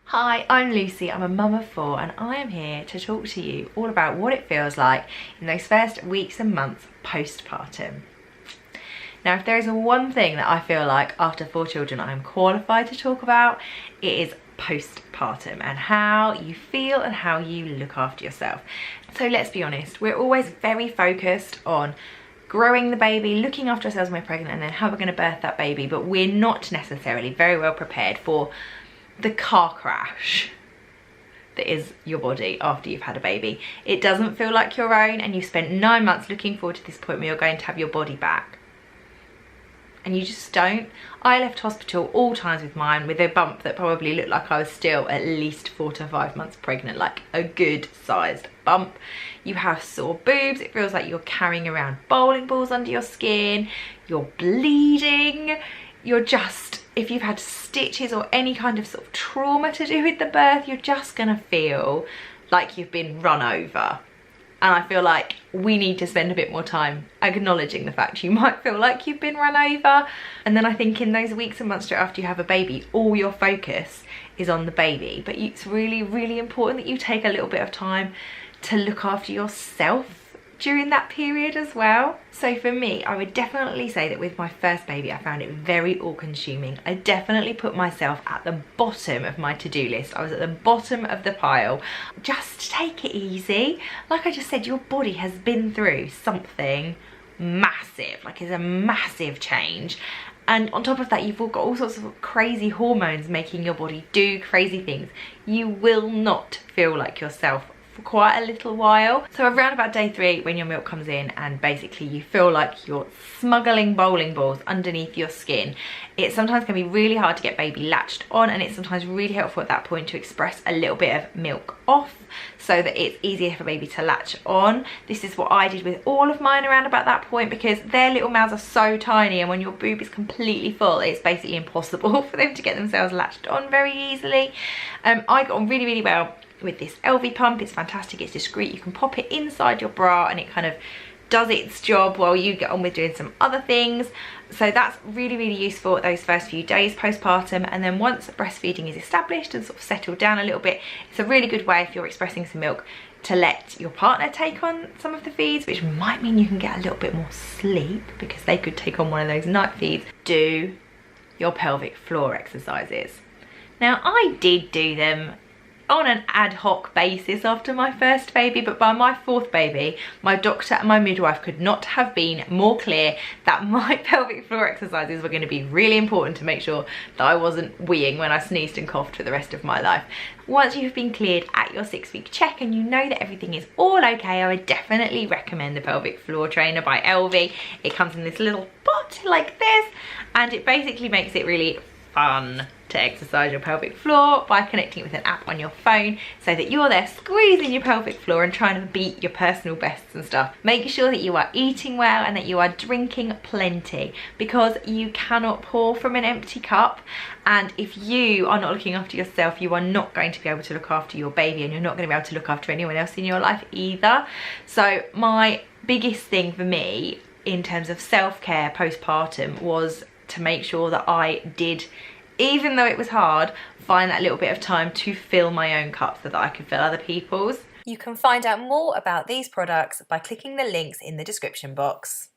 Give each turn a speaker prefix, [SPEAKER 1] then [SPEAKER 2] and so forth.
[SPEAKER 1] Hi, I'm Lucy, I'm a mum of 4 and I am here to talk to you all about what it feels like in those first weeks and months postpartum. Now, if there is one thing that I feel like after 4 children I am qualified to talk about, it is postpartum and how you feel and how you look after yourself. So let's be honest, we're always very focused on growing the baby, looking after ourselves when we're pregnant, and then how we're going to birth that baby, but we're not necessarily very well prepared for the car crash that is your body after you've had a baby. It doesn't feel like your own, and you've spent 9 months looking forward to this point where you're going to have your body back. And you just don't. I left hospital all times with mine with a bump that probably looked like I was still at least 4 to 5 months pregnant, like a good sized bump. You have sore boobs, it feels like you're carrying around bowling balls under your skin, you're bleeding, you're just, if you've had stitches or any kind of sort of trauma to do with the birth, you're just gonna feel like you've been run over. And I feel like we need to spend a bit more time acknowledging the fact you might feel like you've been run over. And then I think in those weeks and months straight after you have a baby, all your focus is on the baby. But it's really, really important that you take a little bit of time to look after yourself during that period as well. So for me, I would definitely say that with my first baby, I found it very all-consuming. I definitely put myself at the bottom of my to-do list. I was at the bottom of the pile. Just take it easy. Like I just said, your body has been through something massive, like it's a massive change. And on top of that, you've all got all sorts of crazy hormones making your body do crazy things. You will not feel like yourself for quite a little while. So around about day 3, when your milk comes in and basically you feel like you're smuggling bowling balls underneath your skin, it sometimes can be really hard to get baby latched on, and it's sometimes really helpful at that point to express a little bit of milk off so that it's easier for baby to latch on. This is what I did with all of mine around about that point, because their little mouths are so tiny, and when your boob is completely full, it's basically impossible for them to get themselves latched on very easily. I got on really, really well with this Elvie pump. It's fantastic, it's discreet, you can pop it inside your bra and it kind of does its job while you get on with doing some other things. So that's really, really useful those first few days postpartum. And then once breastfeeding is established and sort of settled down a little bit, it's a really good way if you're expressing some milk to let your partner take on some of the feeds, which might mean you can get a little bit more sleep because they could take on one of those night feeds. Do your pelvic floor exercises. Now, I did do them on an ad hoc basis after my first baby, but by my 4th baby, my doctor and my midwife could not have been more clear that my pelvic floor exercises were going to be really important to make sure that I wasn't weeing when I sneezed and coughed for the rest of my life. Once you've been cleared at your 6-week check and you know that everything is all okay, I would definitely recommend the pelvic floor trainer by Elvie. It comes in this little pot like this, and it basically makes it really fun to exercise your pelvic floor by connecting it with an app on your phone so that you're there squeezing your pelvic floor and trying to beat your personal bests and stuff. Make sure that you are eating well and that you are drinking plenty, because you cannot pour from an empty cup, and if you are not looking after yourself, you are not going to be able to look after your baby, and you're not going to be able to look after anyone else in your life either. So my biggest thing for me in terms of self-care postpartum was to make sure that I did, even though it was hard, find that little bit of time to fill my own cup so that I could fill other people's. You can find out more about these products by clicking the links in the description box.